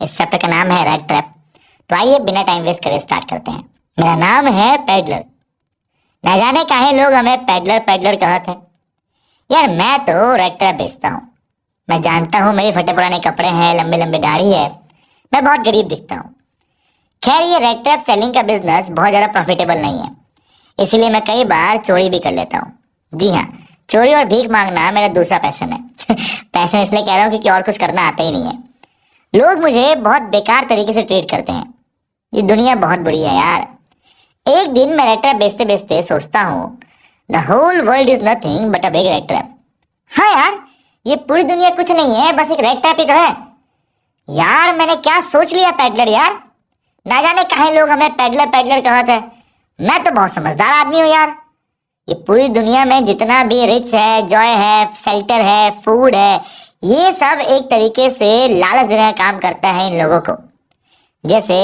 इस चैप्टर का नाम है रेड ट्रैप। तो आइए बिना टाइम वेस्ट करे स्टार्ट करते हैं। मेरा नाम है पैडलर। ना जाने काहे लोग हमें पैडलर पैडलर कहते हैं। यार मैं तो रेड ट्रैप बेचता हूँ। मैं जानता हूँ मेरे फटे पुराने कपड़े हैं, लंबे लंबे दाढ़ी है, मैं बहुत गरीब दिखता हूँ। खैर ये रेड ट्रैप सेलिंग का बिजनेस बहुत ज़्यादा प्रॉफिटेबल नहीं है, इसलिए मैं कई बार चोरी भी कर लेता हूँ। जी हाँ, चोरी और भीख मांगना मेरा दूसरा पैशन है। पैशन इसलिए कह रहा हूँ क्योंकि और कुछ करना आता ही नहीं है। लोग मुझे बहुत बेकार तरीके से ट्रीट करते हैं। ये दुनिया बहुत बुरी है यार। एक दिन मैं रेड ट्रैप बेचते बेचते सोचता हूँ the whole world is nothing but a big red trap. हाँ यार, ये पूरी दुनिया कुछ नहीं है, बस एक रेड ट्रैप ही तो है। यार मैंने क्या सोच लिया पैडलर यार। ना जाने काहे लोग हमें पैडलर पैडलर कहते हैं। मैं तो बहुत समझदार आदमी हूँ यार। ये पूरी दुनिया में जितना भी रिच है, जॉय है, शेल्टर है, फूड है, ये सब एक तरीके से लालच देने का काम करता है इन लोगों को। जैसे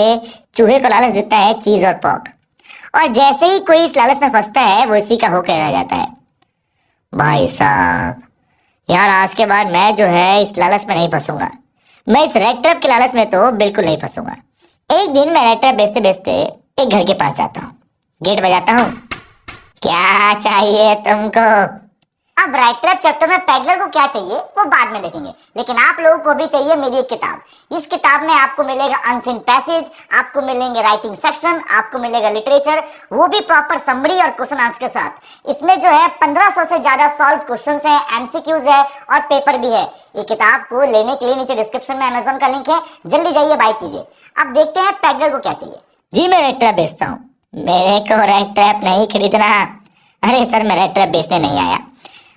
चूहे को लालच देता है चीज और पॉक, और जैसे ही कोई इस लालच में फंसता है वो इसी का होकर रह जाता है। भाई साहब यार, आज के बाद मैं जो है इस लालच में नहीं फंसूंगा। मैं इस रेड ट्रैप के लालच में तो बिल्कुल नहीं फंसूंगा। एक दिन मैं रेड ट्रैप बेचते बेचते एक घर के पास जाता हूँ, गेट बजाता हूँ। क्या चाहिए तुमको? अब रेड ट्रैप चैप्टर में पैडलर को क्या चाहिए वो बाद में देखेंगे, लेकिन आप लोगों को भी चाहिए मेरी एक किताब। इस किताब में आपको मिलेगा अनसीन पैसेज, आपको मिलेंगे राइटिंग सेक्शन, आपको मिलेगा लिटरेचर, वो भी प्रॉपर समरी और क्वेश्चन आंसर के साथ। इसमें जो है 1500 से ज्यादा सॉल्व क्वेश्चंस हैं, एमसीक्यूज है और पेपर भी है। ये किताब को लेने के लिए नीचे डिस्क्रिप्शन में अमेजोन का लिंक है, जल्दी जाइए बाय कीजिए। अब देखते हैं पैडलर को क्या चाहिए। जी मैं रेड ट्रैप बेचता हूँ। मेरे को रेड ट्रैप नहीं खरीदना। अरे सर, मैं रेड ट्रैप बेचने नहीं आया।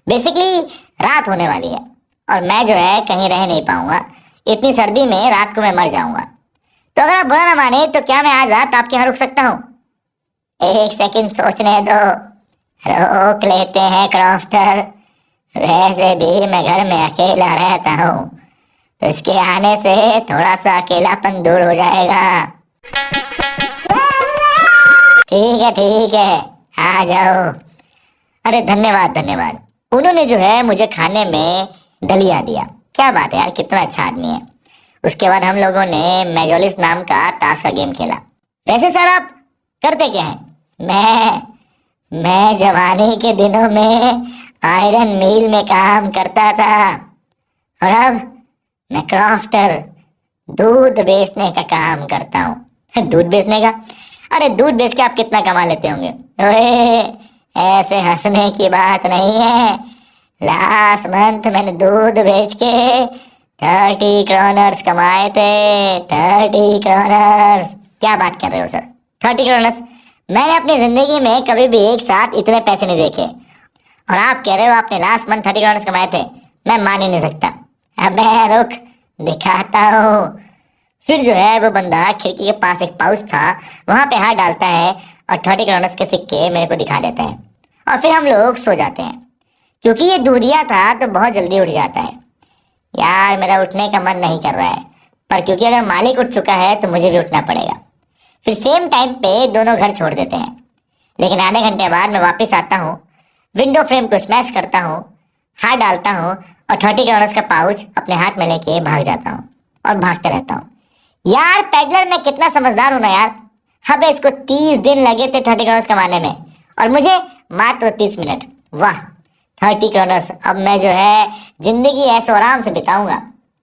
बेसिकली रात होने वाली है और मैं जो है कहीं रह नहीं पाऊंगा। इतनी सर्दी में रात को मैं मर जाऊंगा। तो अगर आप बुरा ना माने तो क्या मैं आज रात आपके यहाँ रुक सकता हूँ? एक सेकंड सोचने दो, रोक लेते हैं क्रॉफ्टर। वैसे भी मैं घर में अकेला रहता हूँ, तो इसके आने से थोड़ा सा अकेलापन दूर हो जाएगा। ठीक है, आ जाओ। अरे धन्यवाद धन्यवाद। उन्होंने जो है मुझे खाने में दलिया दिया। क्या बात है यार, कितना अच्छा आदमी है। उसके बाद हम लोगों ने मेजोलिस नाम का ताश का गेम खेला। वैसे सर आप करते क्या हैं? मैं जवानी के दिनों में आयरन मिल में काम करता था, और अब मैं क्राफ्टर दूध बेचने का काम करता हूँ। दूध बेचने का? अरे दूध बेच के आप कितना कमा लेते होंगे? ओए ऐसे हंसने की बात नहीं है। लास्ट मंथ मैंने दूध बेच के 30 क्रोनर्स कमाए थे। 30 क्रोनर्स? क्या बात कर रहे हो सर, 30 क्रोनर्स? मैंने अपनी जिंदगी में कभी भी एक साथ इतने पैसे नहीं देखे, और आप कह रहे हो आपने लास्ट मंथ 30 क्रोनर्स कमाए थे? मैं मान ही नहीं सकता। अबे रुक, दिखाता हूँ। फिर जो है वो बंदा खिड़की के पास एक पाउच था, वहां पे हाथ डालता है और 30 क्रोनर्स के सिक्के मेरे को दिखा देता है, और फिर हम लोग सो जाते हैं। क्योंकि ये दूधिया था तो बहुत जल्दी उठ जाता है। यार मेरा उठने का मन नहीं कर रहा है, पर क्योंकि अगर मालिक उठ चुका है तो मुझे भी उठना पड़ेगा। फिर सेम टाइम पे दोनों घर छोड़ देते हैं, लेकिन आधे घंटे बाद मैं वापस आता हूँ, विंडो फ्रेम को स्मैश करता हूँ, हाथ डालता हूँ और 30 क्रोनर्स का पाउच अपने हाथ में लेके भाग जाता हूँ और भागते रहता हूँ। यार पैडलर मैं कितना समझदार हूँ ना यार। हमें इसको 30 दिन लगे थे 30 क्रोनर्स कमाने में, और मुझे मात्र 30 मिनट। वाह, 30 क्रोनर्स। अब मैं जो है जिंदगी ऐसे आराम से बिताऊंगा।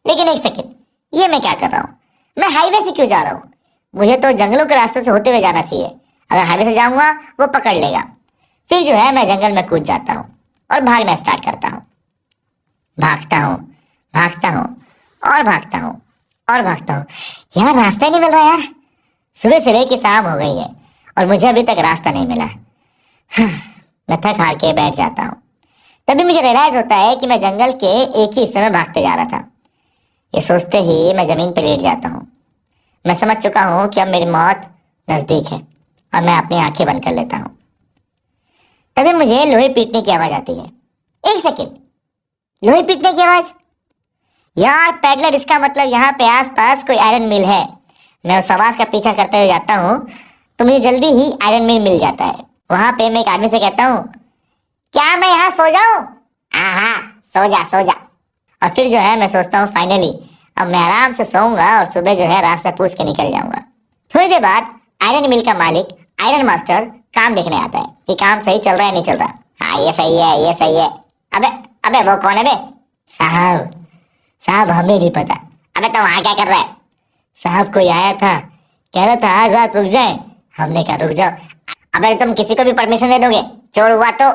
लेकिन एक सेकंड, ये मैं क्या कर रहा हूँ? मैं हाईवे से क्यों जा रहा हूँ? मुझे तो जंगलों के रास्ते से होते हुए जाना चाहिए। अगर हाईवे से जाऊंगा वो पकड़ लेगा। फिर जो है मैं जंगल में कूद जाता हूँ और भागना स्टार्ट करता हूँ। भागता हूँ, भागता हूँ और भागता हूँ और भागता हूँ। यार रास्ता ही नहीं मिल रहा यार। सुबह से लेके शाम हो गई है और मुझे अभी तक रास्ता नहीं मिला। मैं थक हार के बैठ जाता हूँ। तभी मुझे रियलाइज होता है कि मैं जंगल के एक ही हिस्से में भागते जा रहा था। ये सोचते ही मैं जमीन पर लेट जाता हूँ। मैं समझ चुका हूँ कि अब मेरी मौत नजदीक है, और मैं अपनी आंखें बंद कर लेता हूँ। तभी मुझे लोहे पीटने की आवाज आती है। एक सेकेंड, लोहे पीटने की आवाज? यार पैडलर, इसका मतलब यहाँ पे आसपास कोई आयरन मिल है। मैं उस आवाज का पीछा करते हुए जाता हूँ तो मुझे जल्दी ही आयरन मिल जाता है। वहां पे मैं एक आदमी से कहता हूँ, क्या मैं यहाँ सो जाऊं? हाँ, सो जा। और फिर जो है मैं सोचता हूँ फाइनली अब मैं आराम से सोऊंगा और सुबह जो है रास्ता पूछ के निकल जाऊंगा। थोड़ी देर बाद आयरन मिल का मालिक आयरन मास्टर काम देखने आता है कि काम सही चल रहा है नहीं चल रहा। हाँ ये सही है, ये सही है। अबे अबे वो कौन है बे? साहब साहब हमें नहीं पता। अबे तो वहां क्या कर रहा है? साहब कोई आया था, कह रहा था आज रात रुक जाए। हमने कहा रुक जाओ। अबे तुम किसी को भी परमिशन दे दोगे? चोर हुआ तो?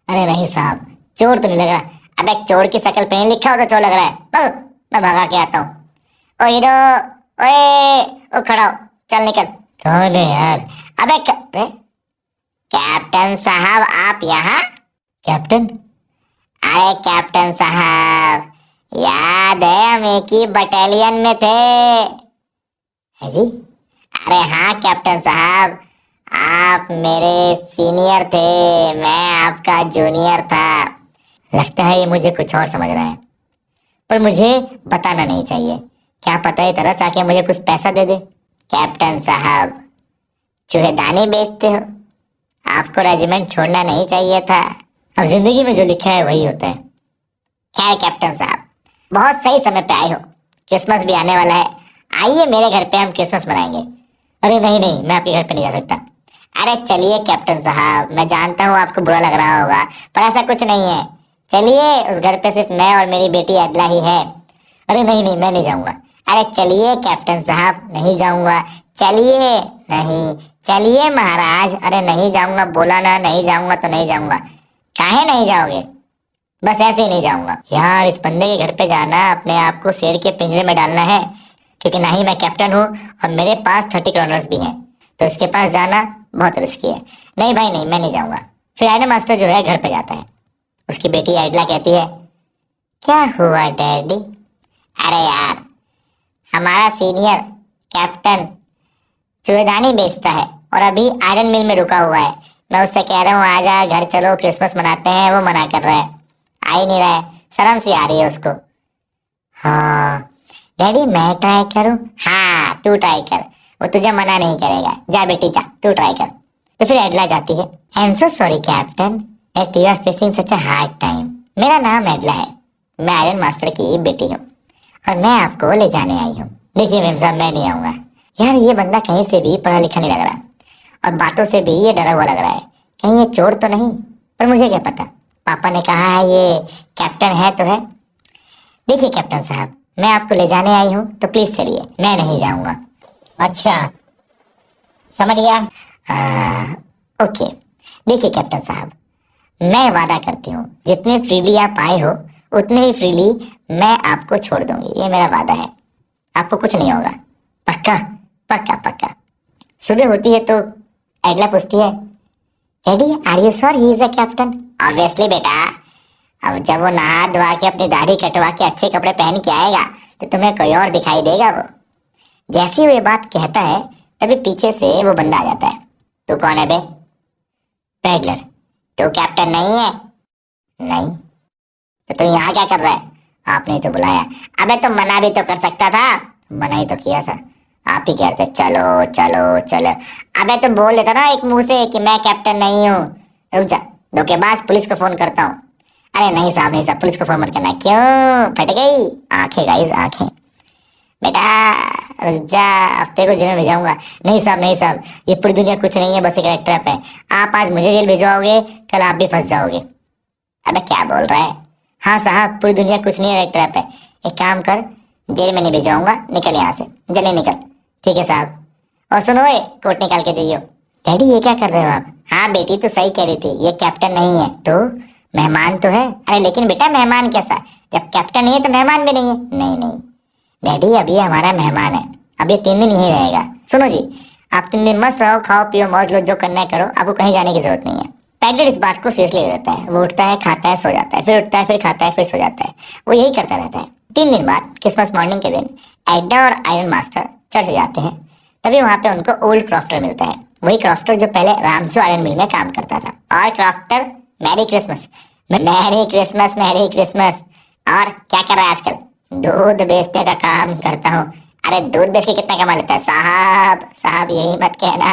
अरे नहीं साहब, चोर तो नहीं लग रहा। अबे चोर की शक्ल पे नहीं लिखा हो तो चोर लग रहा है। मैं भगा के आता हूँ। ओ हीरो, ओए ओ खड़ा हो, चल निकल। कौन है यार? अबे कैप्टन साहब आप यहाँ? कैप्टन? अरे कैप्टन साहब, याद है हम एक ही बटालियन में थे। है जी? अरे हाँ कैप्टन साहब, आप मेरे सीनियर थे, मैं आपका जूनियर था। लगता है ये मुझे कुछ और समझ रहा है, पर मुझे बताना नहीं चाहिए। क्या पता ये तरस आके मुझे कुछ पैसा दे दे। कैप्टन साहब, चूहेदानी बेचते हो? आपको रेजिमेंट छोड़ना नहीं चाहिए था। अब जिंदगी में जो लिखा है वही होता है। खैर कैप्टन साहब, बहुत सही समय पे आए हो। क्रिसमस भी आने वाला है, आइए मेरे घर पे हम क्रिसमस मनाएंगे। अरे नहीं नहीं, मैं आपके घर पे नहीं जा सकता। अरे चलिए कैप्टन साहब, मैं जानता हूँ आपको बुरा लग रहा होगा, पर ऐसा कुछ नहीं है। चलिए, उस घर पे सिर्फ मैं और मेरी बेटी एडला ही है। अरे नहीं नहीं, मैं नहीं जाऊंगा। अरे चलिए कैप्टन साहब, नहीं जाऊंगा। चलिए। नहीं। चलिए महाराज। अरे नहीं जाऊंगा, बोला ना, नहीं जाऊंगा तो नहीं जाऊंगा। काहे नहीं जाओगे? बस ऐसे ही नहीं जाऊंगा। यार इस बंदे के घर पे जाना अपने आप को शेर के पिंजरे में डालना है, क्योंकि ना ही मैं कैप्टन हूँ और मेरे पास 30 क्रॉनर्स भी हैं, तो इसके पास जाना बहुत रिस्की है। नहीं भाई नहीं, मैं नहीं जाऊंगा। फिर आयरन मास्टर जो है घर पे जाता है। उसकी बेटी एडला कहती है, क्या हुआ डैडी? अरे यार, हमारा सीनियर कैप्टन चूहेदानी बेचता है और अभी आयरन मिल में रुका हुआ है। मैं उससे कह रहा हूँ आजा घर चलो क्रिसमस मनाते हैं, वो मना कर रहा है, आ ही नहीं रहा है। शर्म सी आ रही है उसको। हाँ डैडी, मैं ट्राई करूँ? हाँ तू ट्राई कर, वो तुझे मना नहीं करेगा। जा बेटी जा, तू ट्राई कर। तो फिर एडला जाती है। I am so sorry captain that you are facing such a hard time. मेरा नाम एडला है, मैं आयरन मास्टर की बेटी हूँ और मैं आपको ले जाने आई हूँ। देखिए मेम साहब, मैं नहीं आऊंगा। यार ये बंदा कहीं से भी पढ़ा लिखा नहीं लग रहा और बातों से भी ये डरा हुआ लग रहा है। कहीं ये चोर तो नहीं? पर मुझे क्या पता, पापा ने कहा है ये कैप्टन है तो है। देखिए कैप्टन साहब, मैं आपको ले जाने आई हूँ तो प्लीज चलिए, मैं नहीं जाऊंगा। अच्छा समझ गया। ओके। देखिए कैप्टन साहब, मैं वादा करती हूँ जितने फ्रीली आप आए हो उतने ही फ्रीली मैं आपको छोड़ दूंगी। ये मेरा वादा है, आपको कुछ नहीं होगा। पक्का? पक्का पक्का। सुबह होती है तो एडला पूछती है, daddy are you sure he is a captain? Obviously बेटा। अब जब वो नहा धोआ के अपनी दाढ़ी कटवा के अच्छे कपड़े पहन के आएगा तो तुम्हें कोई और दिखाई देगा। वो जैसी वो ये बात कहता है तभी पीछे से वो बंदा आ जाता है। तू कौन है बे? पैडलर। तू कैप्टन नहीं है? नहीं। तो तू यहाँ क्या कर रहा है? आपने तो बुलाया। अबे तो मना भी तो कर सकता था। मना ही तो किया था, आप ही कहते चलो चलो चलो। अबे तो बोल देता ना एक मुंह से कि मैं कैप्टन नहीं हूँ। रुक जा, धोखेबाज, पुलिस को फोन करता हूँ। अरे नहीं साहब, नहीं साहब, पुलिस को फोन मत करना। क्यों? फट गई आंखें गाइस, आंखें। बेटा रुक जा, हफ्ते को जेल में भेजाऊंगा। नहीं साहब, नहीं साहब, ये पूरी दुनिया कुछ नहीं है, बस एक रेड ट्रैप है। आप आज मुझे जेल भिजवाओगे, कल आप भी फंस जाओगे। अबे क्या बोल रहा है? हाँ साहब, पूरी दुनिया कुछ नहीं है, रेड ट्रैप है। एक काम कर, जेल में नहीं भिजवाऊंगा, निकल यहाँ से, जल्दी निकल। ठीक है साहब। और सुनो, ये कोट निकाल के जाइयो। डैडी ये क्या कर रहे हो आप? हाँ बेटी तू सही कह रही थी, ये कैप्टन नहीं है तो मेहमान तो है। अरे लेकिन बेटा मेहमान कैसा, जब कैप्टन नहीं है तो मेहमान भी नहीं है। नहीं नहीं डैडी, अभी हमारा मेहमान है, अब ये 3 दिन यहीं रहेगा। सुनो जी, आप 3 दिन मस्त रहो, खाओ पियो मौज लो, जो करना है करो, आपको कहीं जाने की जरूरत नहीं है। पैडलर इस बात को सीरियसली ले लेता है। वो उठता है, खाता है, सो जाता है, फिर उठता है, फिर खाता है, फिर सो जाता है। वो यही करता रहता है। 3 दिन बाद क्रिसमस मॉर्निंग के दिन एडा और आयरन मास्टर चर्च जाते हैं। तभी वहां पे उनको ओल्ड क्रॉफ्टर मिलता है, वही क्रॉफ्टर जो पहले रामजो आयरन मिल में काम करता था। और crofter, merry Christmas. Merry Christmas, merry Christmas. और क्या कर रहा है आजकल? दूध बेचने का काम करता हूँ। अरे दूध बेच के कितना कमा लेता है? साहब साहब यही मत कहना,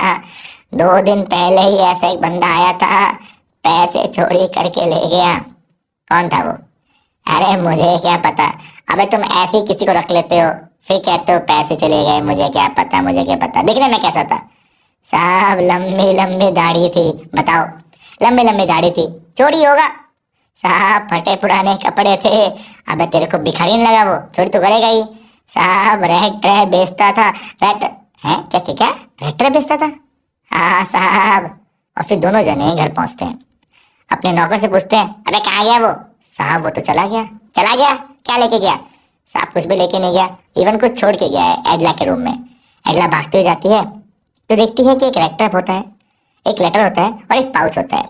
2 दिन पहले ही ऐसा एक बंदा आया था, पैसे चोरी करके ले गया। कौन था वो? अरे मुझे क्या पता, अबे तुम ऐसे ही किसी को रख लेते हो, फिर कहते हो पैसे चले गए, मुझे क्या पता, मुझे क्या पता। देखने में कैसा था साहब? लंबी लंबी दाढ़ी थी, बताओ, लंबी लंबी दाढ़ी थी, चोरी होगा साहब? फटे पुराने कपड़े थे। अबे तेरे को भिखारी नहीं लगा? वो चोरी तो करेगा ही साहब। रेट ट्रे बेचता था, रेट है क्या क्या क्या? रेट ट्रे बेचता था, हाँ साहब। और फिर दोनों जने घर पहुंचते हैं, अपने नौकर से पूछते हैं, अबे कहाँ गया वो? साहब वो तो चला गया। चला गया? क्या लेके गया? साहब कुछ भी लेके नहीं गया, इवन कुछ छोड़ के गया है एडला के रूम में। एडला भागती हुई जाती है तो देखती है कि एक लैपटॉप होता है, एक लेटर होता है और एक पाउच होता है।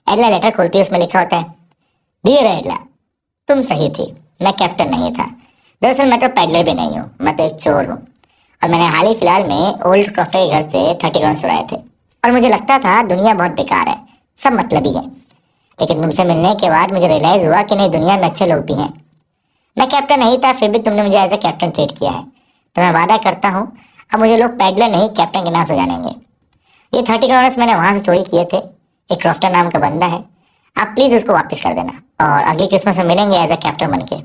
एडला लेटर खोलती है, उसमें लिखा होता है, डियर एडला, तुम सही थी, मैं कैप्टन नहीं था। दरअसल मैं तो पैडलर भी नहीं हूँ, मैं तो एक चोर हूँ। और मैंने हाल ही फिलहाल में ओल्ड क्रॉफ्टर के घर से 30 ग्राउंड चुराए थे। और मुझे लगता था दुनिया बहुत बेकार है, सब मतलबी है। लेकिन तुमसे मिलने के बाद मुझे रियलाइज हुआ कि नहीं, दुनिया में अच्छे लोग भी हैं। मैं कैप्टन नहीं था, फिर भी तुमने मुझे एज ए कैप्टन ट्रीट किया है, तो मैं वादा करता हूँ अब मुझे लोग पैडलर नहीं कैप्टन के नाम से जानेंगे। ये 30 ग्राउंड मैंने वहां से चोरी किए थे, एक क्रॉफ्टर नाम का बंदा है, आप प्लीज उसको वापस कर देना और अगली क्रिसमस में मिलेंगे एज ए कैप्टन बन के।